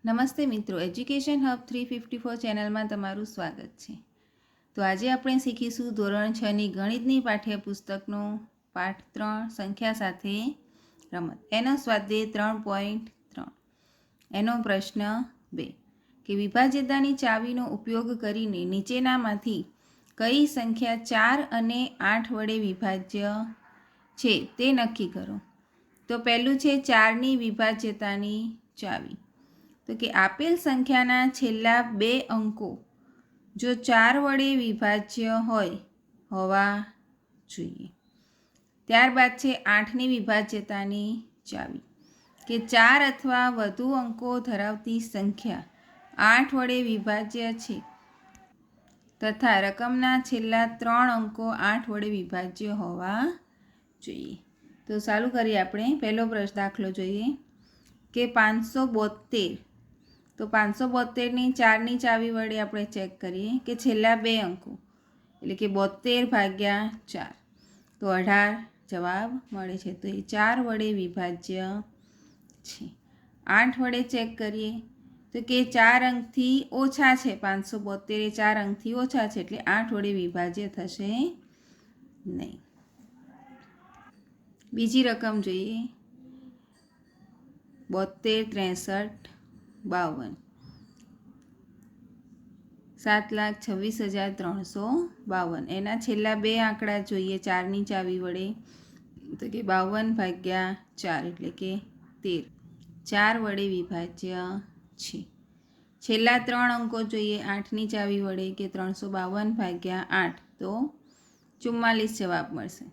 નમસ્તે મિત્રો, education hub 354 ચેનલમાં તમારું સ્વાગત છે. તો આજે આપણે શીખીશું ધોરણ 6ની ગણિતની પાઠ્યપુસ્તકનો પાઠ 3 સંખ્યા સાથે રમત. એનો સ્વાધ્યાય 3.3. એનો પ્રશ્ન 2 કે વિભાજ્યતાની ચાવીનો ઉપયોગ કરીને નીચેનામાંથી કઈ સંખ્યા 4 અને 8 વડે વિભાજ્ય છે તે નક્કી કરો. તો પહેલું છે 4ની વિભાજ્યતાની ચાવી. તો કે આપેલ સંખ્યાના છેલ્લા 2 અંકો જો 4 વડે વિભાજ્ય હોવા જોઈએ. ત્યારબાદ છે 8ની વિભાજ્યતાની ચાવી કે 4 અથવા વધુ અંકો ધરાવતી સંખ્યા 8 વડે વિભાજ્ય છે તથા રકમના છેલ્લા 3 અંકો 8 વડે વિભાજ્ય હોવા જોઈએ. તો ચાલુ કરીએ આપણે. પહેલો પ્રશ્ન દાખલો જોઈએ કે 572. તો 572ની 4ની ચાવી વડે આપણે ચેક કરીએ કે છેલ્લા 2 અંકો એટલે કે 72 ભાગ્યા 4 તો 18 જવાબ મળે છે. તો એ 4 વડે વિભાજ્ય છે. 8 વડે ચેક કરીએ તો કે 4 અંકથી ઓછા છે. 572 એ 4 અંકથી ઓછા છે એટલે 8 વડે વિભાજ્ય થશે નહીં. બીજી રકમ જોઈએ 72, 63, 52. 7,26,352. એના છેલ્લા 2 આંકડા જોઈએ 4ની ચાવી વડે તો કે 52 ભાગ્યા 4 એટલે કે 13. 4 વડે વિભાજ્ય છે. છેલ્લા 3 અંકો જોઈએ 8ની ચાવી વડે કે 352 ભાગ્યા 8 તો 44 જવાબ મળશે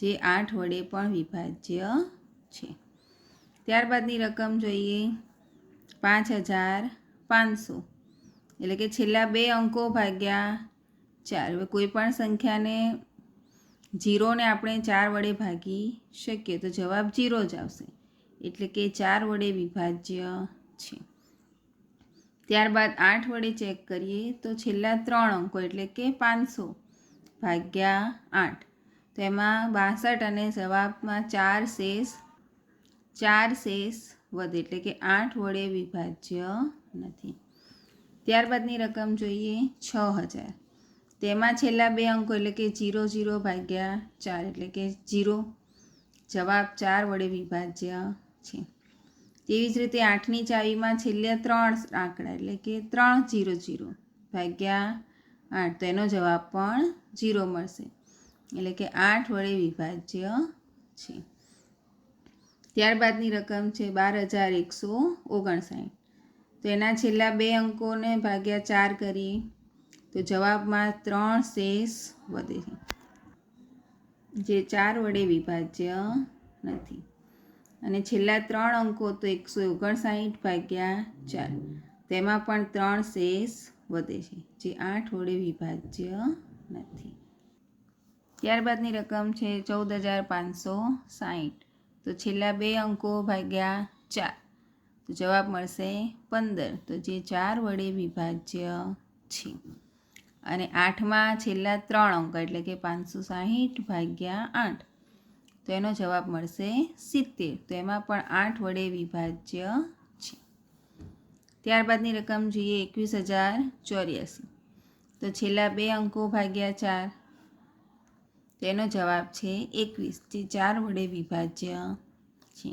જે 8 વડે પણ વિભાજ્ય છે. ત્યારબાદની રકમ જોઈએ 5,500 એટલે કે છેલ્લા 2 અંકો ભાગ્યા 4. હવે કોઈ પણ સંખ્યાને 0ને આપણે 4 વડે ભાગી શકીએ તો જવાબ 0 જ આવશે એટલે કે 4 વડે વિભાજ્ય છે. ત્યારબાદ 8 વડે ચેક કરીએ તો છેલ્લા 3 અંકો એટલે કે 500 ભાગ્યા 8 તો એમાં 62 અને જવાબમાં 4 શેષ વધે એટલે કે 8 વડે વિભાજ્ય નથી. ત્યારબાદની રકમ જોઈએ 6,000. તેમાં છેલ્લા 2 અંકો એટલે કે 00 ભાગ્યા 4 એટલે કે 0 જવાબ 4 વડે વિભાજ્ય છે. તેવી જ રીતે 8ની ચાવીમાં છેલ્લા 3 આંકડા એટલે કે 300 ભાગ્યા 8 તો એનો જવાબ પણ 0 મળશે એટલે કે 8 વડે વિભાજ્ય છે. ત્યારબાદની રકમ છે 12,159. તો એના છેલ્લા 2 અંકોને ભાગ્યા 4 કરીએ તો જવાબમાં 3 શેષ વધે છે જે 4 વડે વિભાજ્ય નથી. અને છેલ્લા 3 અંકો તો 159 ભાગ્યા 4 તેમાં પણ 3 શેષ વધે છે જે 8 વડે વિભાજ્ય નથી. ત્યારબાદની રકમ છે 14,560. તો છેલ્લા 2 અંકો ભાગ્યા 4 તો જવાબ મળશે 15 તો જે 4 વડે વિભાજ્ય છે. અને 8માં છેલ્લા 3 અંક એટલે કે 560 ભાગ્યા 8 તો એનો જવાબ મળશે 70 તો એમાં પણ 8 વડે વિભાજ્ય છે. ત્યારબાદની રકમ જોઈએ 21,084. તો છેલ્લા 2 અંકો ભાગ્યા 4 તેનો જવાબ છે 21 જે 4 વડે વિભાજ્ય છે.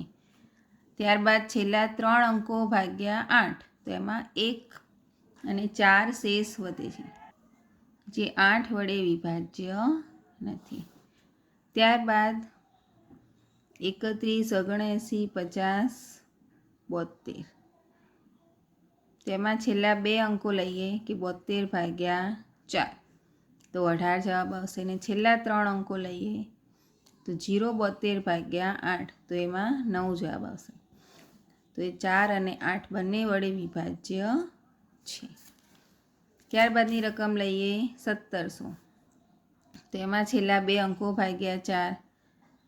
ત્યારબાદ છેલ્લા 3 અંકો ભાગ્યા 8 તો એમાં 1 અને 4 શેષ વધે છે જે 8 વડે વિભાજ્ય નથી. ત્યારબાદ 31, 79, 50, 72. તેમાં છેલ્લા 2 અંકો લઈએ કે 72 ભાગ્યા 4 તો 18 જવાબ આવશે. અને છેલ્લા 3 અંકો લઈએ તો 72 ભાગ્યા 8 તો એમાં 9 જવાબ આવશે. તો એ 4 અને 8 બંને વડે વિભાજ્ય છે. ત્યારબાદની રકમ લઈએ 1700. તો એમાં છેલ્લા 2 અંકો ભાગ્યા 4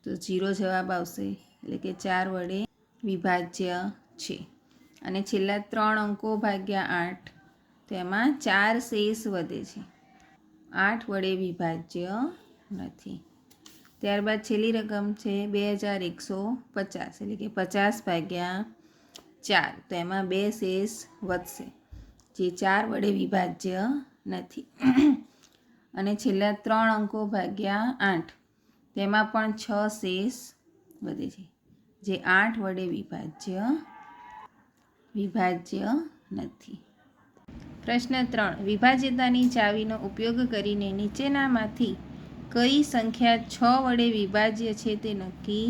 તો 0 જવાબ આવશે એટલે કે 4 વડે વિભાજ્ય છે. અને છેલ્લા 3 અંકો ભાગ્યા 8 તો એમાં 4 શેષ વધે છે 8 વડે વિભાજ્ય નથી. ત્યારબાદ છેલ્લી રકમ છે 2,150 એટલે કે 50 ભાગ્યા 4, તો એમાં 2 શેષ વધશે જે 4 વડે વિભાજ્ય નથી. અને છેલ્લા 3 અંકો ભાગ્યા 8, તેમાં પણ 6 શેષ વધે છે જે 8 વડે વિભાજ્ય નથી. પ્રશ્ન 3. વિભાજ્યતાની ચાવીનો ઉપયોગ કરીને નીચેનામાંથી કઈ સંખ્યા 6 વડે વિભાજ્ય છે તે નક્કી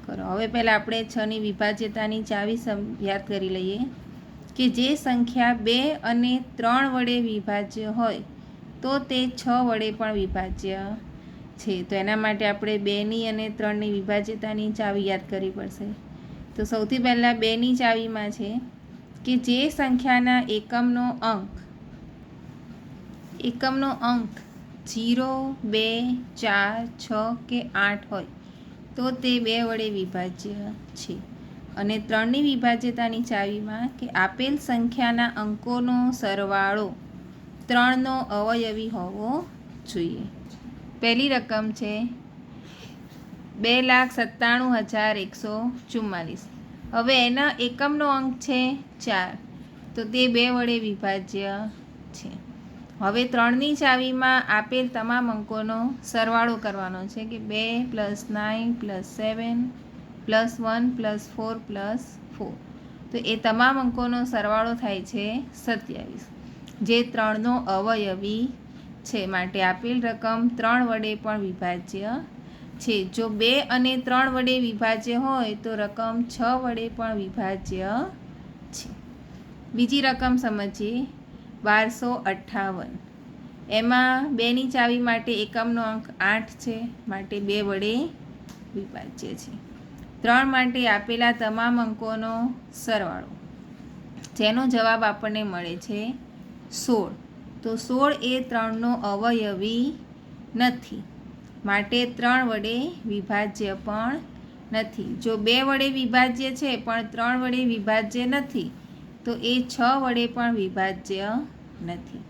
કરો. હવે પહેલાં આપણે 6ની વિભાજ્યતાની ચાવી યાદ કરી લઈએ કે જે સંખ્યા 2 અને 3 વડે વિભાજ્ય હોય તો તે 6 વડે પણ વિભાજ્ય છે. તો એના માટે આપણે 2ની અને 3ની વિભાજ્યતાની ચાવી યાદ કરવી પડશે. તો સૌથી પહેલાં 2ની ચાવીમાં છે કે જે સંખ્યાના એકમનો અંક 0, 2, 4, 6 કે 8 હોય તો તે 2 વડે વિભાજ્ય છે. અને 3ની વિભાજ્યતાની ચાવીમાં કે આપેલ સંખ્યાના અંકોનો સરવાળો 3નો અવયવી હોવો જોઈએ. પહેલી રકમ છે 2,97,144. હવે એના એકમનો અંક છે 4, તો તે 2 વડે વિભાજ્ય છે. હવે 3ની ચાવીમાં આપેલ તમામ અંકોનો સરવાળો કરવાનો છે કે 2 + 9 + 7 + 1 + 4 + 4. તો એ તમામ અંકોનો સરવાળો થાય છે 27, જે 3નો અવયવી છે. માટે આપેલ રકમ 3 વડે પણ વિભાજ્ય છે. જો 2 અને 3 વડે વિભાજ્ય હોય તો રકમ 6 વડે પણ વિભાજ્ય છે. બીજી રકમ સમજીએ 1258. એમાં 2ની ચાવી માટે એકમનો અંક 8 છે, માટે 2 વડે વિભાજ્ય છે. 3 માટે આપેલા તમામ અંકોનો સરવાળો, જેનો જવાબ આપણને મળે છે 16. તો 16 એ 3નો અવયવી નથી, માટે 3 વડે વિભાજ્ય પણ નથી. જો 2 વડે વિભાજ્ય છે પણ 3 વડે વિભાજ્ય નથી, તો એ 6 વડે પણ વિભાજ્ય નથી.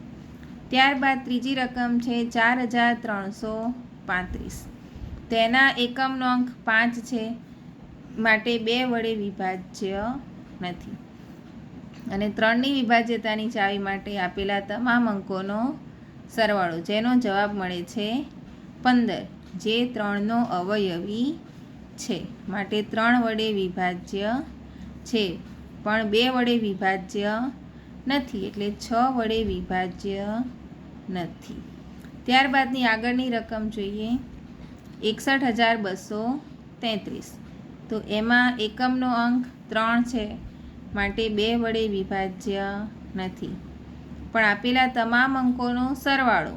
ત્યારબાદ ત્રીજી રકમ છે 4,335. તેના એકમનો અંક 5 છે, માટે 2 વડે વિભાજ્ય નથી. અને 3ની વિભાજ્યતાની ચાવી માટે આપેલા તમામ અંકોનો સરવાળો, જેનો જવાબ મળે છે 15, જે 3નો અવયવી છે. માટે 3 વડે વિભાજ્ય છે, પણ 2 વડે વિભાજ્ય નથી, એટલે 6 વડે વિભાજ્ય નથી. ત્યારબાદની આગળની રકમ જોઈએ 61,233. તો એમાં એકમનો અંક 3 છે, માટે 2 વડે વિભાજ્ય નથી. પણ આપેલા તમામ અંકોનો સરવાળો,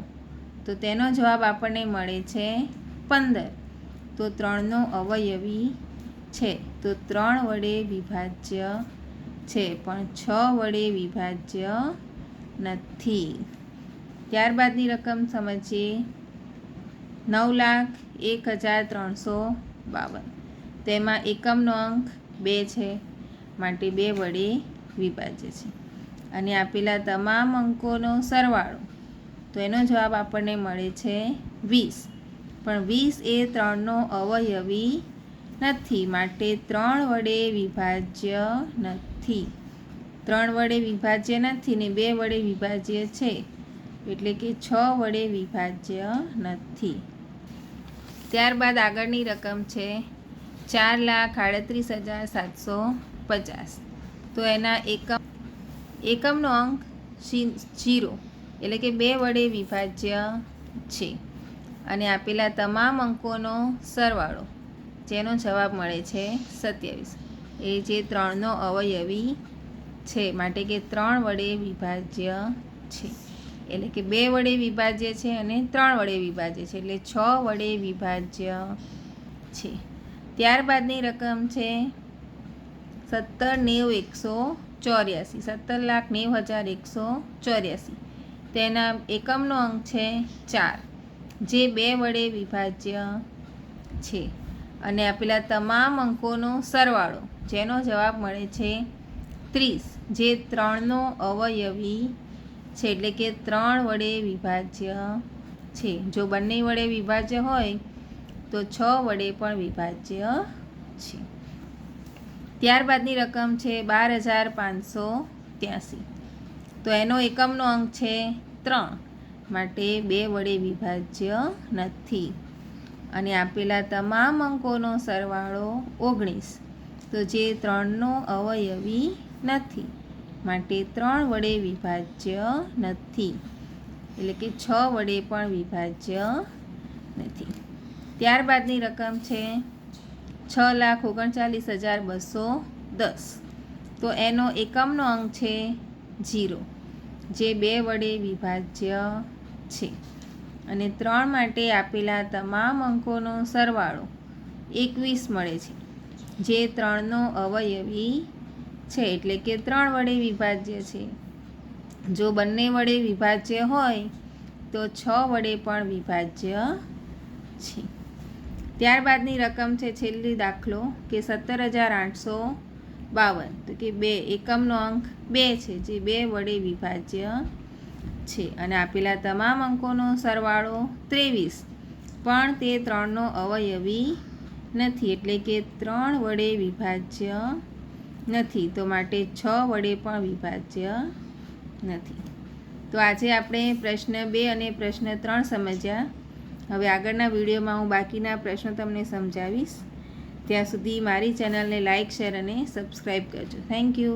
તો તેનો જવાબ આપણને મળે છે 15. તો 3નો અવયવી છે, તો 3 વડે વિભાજ્ય છે, પણ 6 વડે વિભાજ્ય નથી. ત્યારબાદની રકમ સમજીએ 9,01,352. તેમાં એકમનો અંક 2 છે, માટે 2 વડે વિભાજ્ય છે. અને આપેલા તમામ અંકોનો સરવાળો, તો એનો જવાબ આપણને મળે છે 20. પણ 20 એ 3નો અવયવી નથી, માટે 3 વડે વિભાજ્ય નથી. 3 વડે વિભાજ્ય નથી ને 2 વડે વિભાજ્ય છે, એટલે કે 6 વડે વિભાજ્ય નથી. ત્યારબાદ આગળની રકમ છે 4,38,750. તો એના એકમનો અંક 0, એટલે કે 2 વડે વિભાજ્ય છે. અને આપેલા તમામ અંકોનો સરવાળો, જેનો જવાબ મળે છે 27, એ જે 3નો અવયવી છે, માટે કે 3 વડે વિભાજ્ય છે. એટલે કે 2 વડે વિભાજ્ય છે અને 3 વડે વિભાજ્ય છે, એટલે 6 વડે વિભાજ્ય છે. ત્યારબાદની રકમ છે 17,90,184. 17,90,184. તેના એકમનો અંક છે 4, જે 2 વડે વિભાજ્ય છે. અને આપેલા તમામ અંકોનો સરવાળો, જેનો જવાબ મળે છે 30, જે 3નો અવયવી છે, એટલે કે 3 વડે વિભાજ્ય છે. જો બંને વડે વિભાજ્ય હોય તો 6 વડે પણ વિભાજ્ય છે. ત્યારબાદની રકમ છે 12,583. તો એનો એકમનો અંક છે 3, માટે 2 વડે વિભાજ્ય નથી. અને આપેલા તમામ અંકોનો સરવાળો 19, તો જે 3નો અવયવી નથી, માટે 3 વડે વિભાજ્ય નથી, એટલે કે 6 વડે પણ વિભાજ્ય નથી. ત્યારબાદની રકમ છે 6,39,210. તો એનો એકમનો અંક છે 0, જે 2 વડે વિભાજ્ય છે. અને 3 માટે આપેલા તમામ અંકોનો સરવાળો 21 મળે છે, જે 3નો અવયવી છે, એટલે કે 3 વડે વિભાજ્ય છે. જો બંને વડે વિભાજ્ય હોય તો 6 વડે પણ વિભાજ્ય છે. ત્યારબાદની રકમ છે છેલ્લી દાખલો કે 17,852. તો કે 2 એકમનો અંક 2 છે, જે 2 વડે વિભાજ્ય છે. અને આપેલા તમામ અંકોનો સરવાળો 23, પણ તે 3નો અવયવી નથી, એટલે કે 3 વડે વિભાજ્ય નથી, તો માટે 6 વડે પણ વિભાજ્ય નથી. તો આજે આપણે પ્રશ્ન 2 અને પ્રશ્ન 3 સમજ્યા. હવે આગળના વિડીયોમાં હું બાકીના પ્રશ્નો તમને સમજાવીશ. ત્યાં સુધી મારી ચેનલને લાઇક, શેર અને સબસ્ક્રાઈબ કરજો. Thank you.